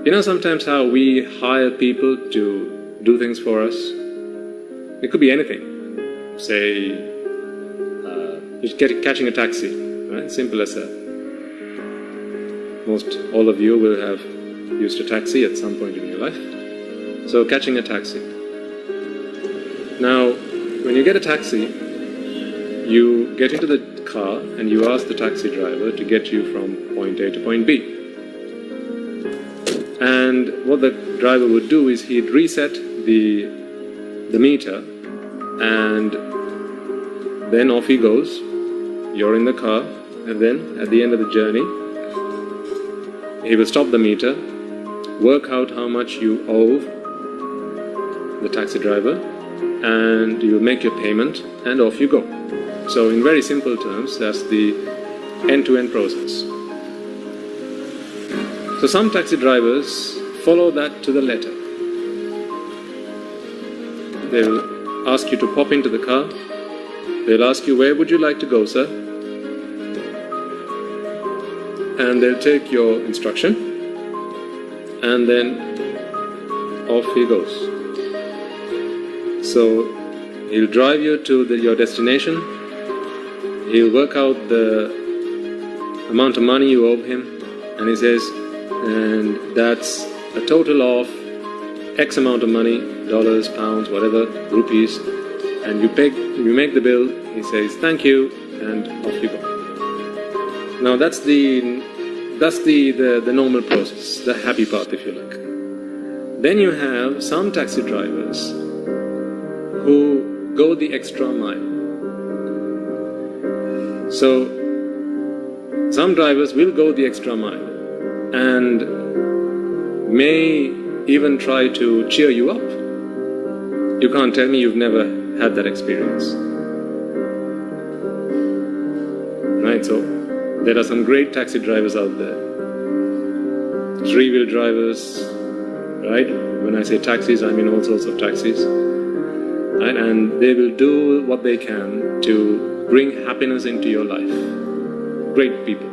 You know sometimes how we hire people to do things for us? It could be anything. Say, you're catching a taxi, right? Simple as that. All of you will have used a taxi at some point in your life. So catching a taxi. Now, when you get a taxi, you get into the car and you ask the taxi driver to get you from point A to point B. And what the driver would do is he'd reset the meter, and then off he goes. You're in the car, and then at the end of the journey, he will stop the meter, work out how much you owe the taxi driver, and you make your payment, and off you go. So in very simple terms, that's the end-to-end process. So some taxi drivers follow that to the letter. They'll ask you to pop into the car. They'll ask you, where would you like to go, sir? And they'll take your instruction, and then off he goes. So he'll drive you to your destination. He'll work out the amount of money you owe him, and he says, and that's a total of X amount of money, dollars, pounds, whatever, rupees, and you make the bill. He says, thank you, and off you go. Now that's the normal process, the happy part, if you like. Then you have some taxi drivers who go the extra mile. So some drivers will go the extra mile and may even try to cheer you up. You can't tell me you've never had that experience. Right, so there are some great taxi drivers out there. Three-wheel drivers, right? When I say taxis, I mean all sorts of taxis. Right? And they will do what they can to bring happiness into your life. Great people.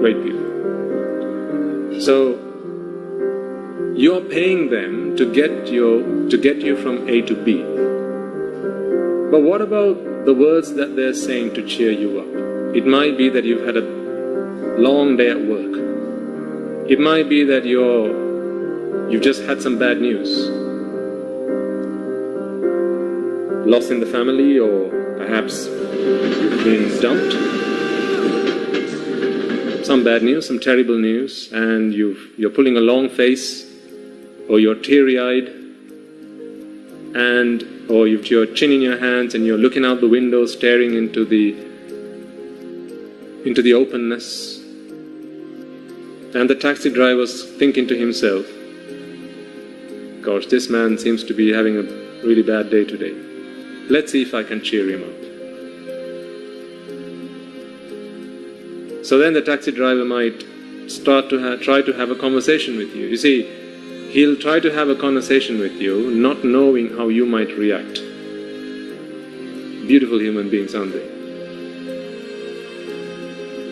Great people. So you're paying them to get you from A to B. But what about the words that they're saying to cheer you up? It might be that you've had a long day at work. It might be that you've just had some bad news. Loss in the family, or perhaps you've been dumped. Some bad news, some terrible news, and you're pulling a long face, or you're teary-eyed, or you've your chin in your hands and you're looking out the window, staring into the openness. And the taxi driver's thinking to himself, gosh, this man seems to be having a really bad day today. Let's see if I can cheer him up. So then the taxi driver might start to try to have a conversation with you. You see, he'll try to have a conversation with you, not knowing how you might react. Beautiful human beings, aren't they?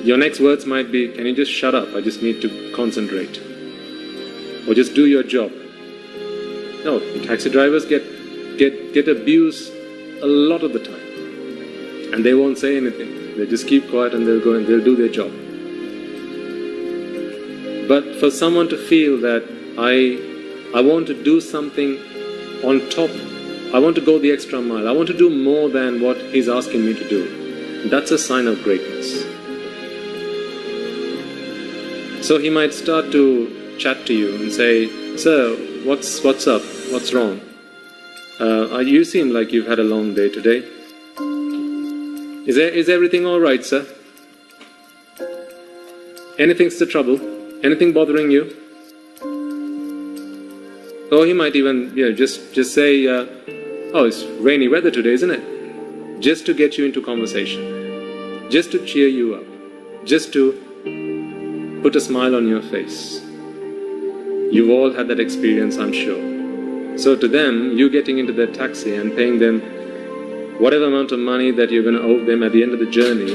Your next words might be, can you just shut up? I just need to concentrate. Or just do your job. No, taxi drivers get abused a lot of the time. And they won't say anything. They just keep quiet and they'll go and they'll do their job. But for someone to feel that I want to do something on top, I want to go the extra mile, I want to do more than what he's asking me to do, that's a sign of greatness. So he might start to chat to you and say, sir, what's up? What's wrong? You seem like you've had a long day today. Is everything all right, sir? Anything's the trouble? Anything bothering you? Or he might even, just say, oh, it's rainy weather today, isn't it? Just to get you into conversation. Just to cheer you up. Just to put a smile on your face. You've all had that experience, I'm sure. So to them, you getting into their taxi and paying them whatever amount of money that you're going to owe them at the end of the journey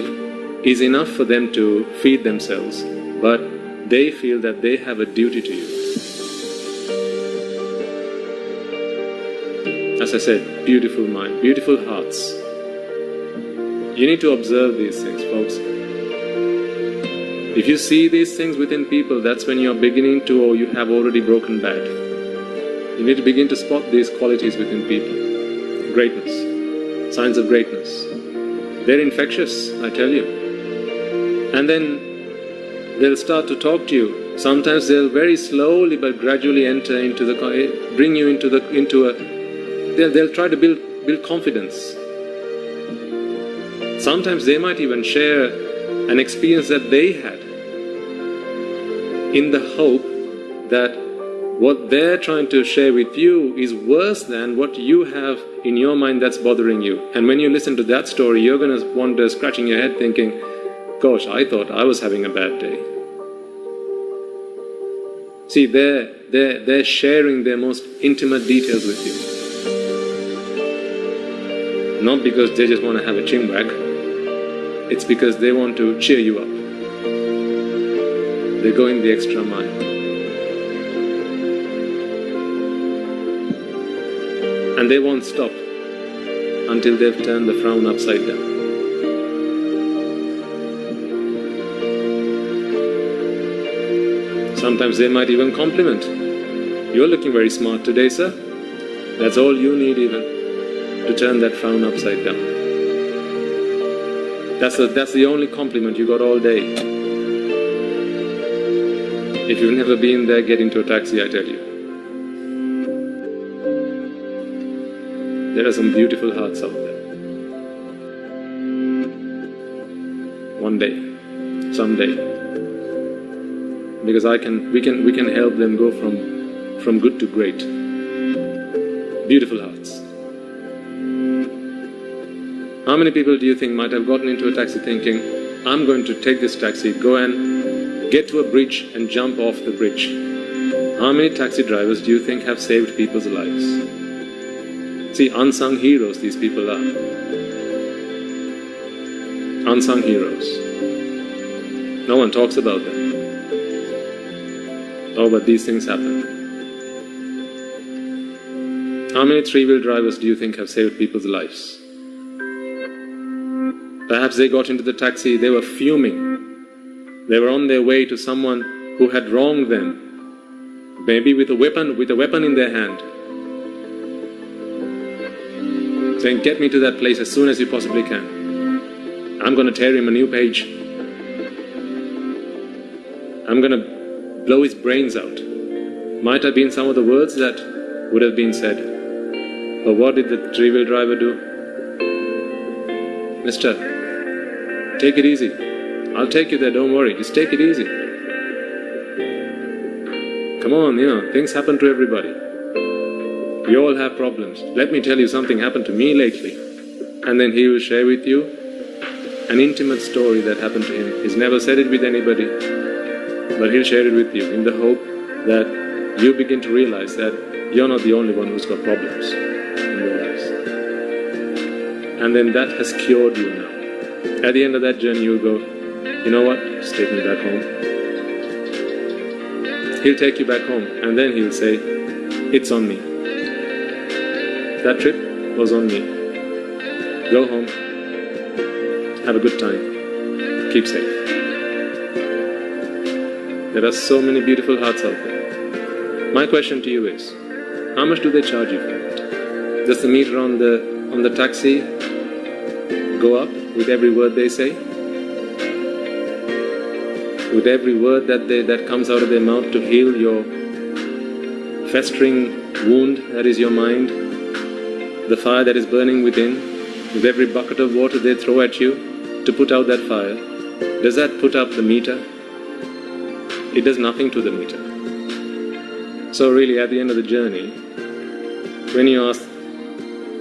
is enough for them to feed themselves. But they feel that they have a duty to you. As I said, beautiful mind, beautiful hearts. You need to observe these things, folks. If you see these things within people, that's when you're beginning to, or you have already broken bad. You need to begin to spot these qualities within people. Greatness, signs of greatness. They're infectious, I tell you. And then they'll start to talk to you. Sometimes they'll very slowly but gradually enter into bring you they'll try to build confidence. Sometimes they might even share an experience that they had in the hope that what they're trying to share with you is worse than what you have in your mind that's bothering you. And when you listen to that story, you're going to wander scratching your head thinking, gosh, I thought I was having a bad day. See, they're sharing their most intimate details with you. Not because they just want to have a chinwag. It's because they want to cheer you up. They're going the extra mile. And they won't stop until they've turned the frown upside down. Sometimes they might even compliment. You're looking very smart today, sir. That's all you need even to turn that frown upside down. That's the only compliment you got all day. If you've never been there, get into a taxi, I tell you. There are some beautiful hearts out there. One day, someday, because we can help them go from good to great. Beautiful hearts. How many people do you think might have gotten into a taxi thinking, I'm going to take this taxi, go and get to a bridge and jump off the bridge? How many taxi drivers do you think have saved people's lives? See, unsung heroes these people are. Unsung heroes. No one talks about them. Oh, but these things happen. How many three-wheel drivers do you think have saved people's lives? Perhaps they got into the taxi, they were fuming. They were on their way to someone who had wronged them, maybe with a weapon in their hand, saying, get me to that place as soon as you possibly can. I'm going to tear him a new page. I'm going to blow his brains out. Might have been some of the words that would have been said. But what did the three-wheel driver do? Mister, take it easy. I'll take you there, don't worry. Just take it easy. Come on, things happen to everybody. We all have problems. Let me tell you something happened to me lately. And then he will share with you an intimate story that happened to him. He's never said it with anybody, but he'll share it with you in the hope that you begin to realize that you're not the only one who's got problems in your lives. And then that has cured you now. At the end of that journey, you'll go, you know what? Just take me back home. He'll take you back home, and then he'll say, it's on me. That trip was on me. Go home. Have a good time. Keep safe. There are so many beautiful hearts out there. My question to you is, how much do they charge you for it? Does the meter on the taxi go up with every word they say? With every word that comes out of their mouth to heal your festering wound that is your mind, the fire that is burning within, with every bucket of water they throw at you to put out that fire, does that put up the meter? It does nothing to the meter. So really, at the end of the journey, when you ask,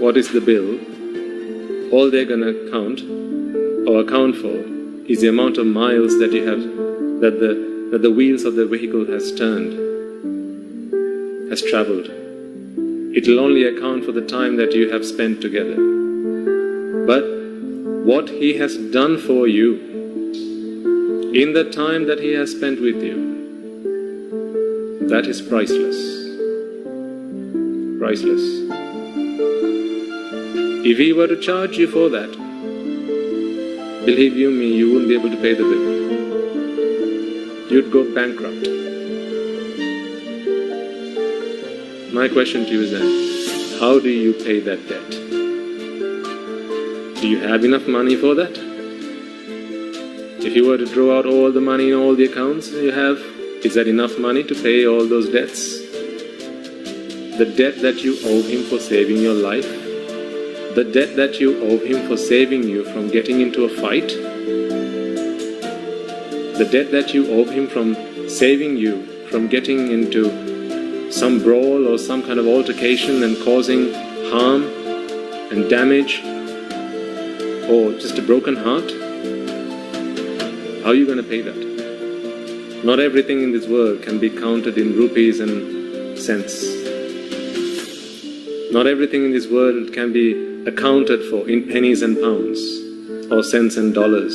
what is the bill? All they're going to count or account for is the amount of miles that you have, that the wheels of the vehicle has turned, has traveled. It will only account for the time that you have spent together. But what He has done for you in the time that He has spent with you, that is priceless. Priceless. If he were to charge you for that, believe you me, you wouldn't be able to pay the bill. You'd go bankrupt. My question to you is then, how do you pay that debt? Do you have enough money for that? If you were to draw out all the money in all the accounts you have, is that enough money to pay all those debts? The debt that you owe him for saving your life, the debt that you owe him for saving you from getting into a fight, the debt that you owe him from saving you from getting into some brawl or some kind of altercation and causing harm and damage or just a broken heart, how are you going to pay that? Not everything in this world can be counted in rupees and cents. Not everything in this world can be accounted for in pennies and pounds or cents and dollars.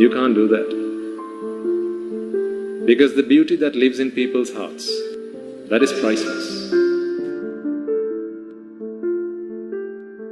You can't do that. Because the beauty that lives in people's hearts, that is priceless.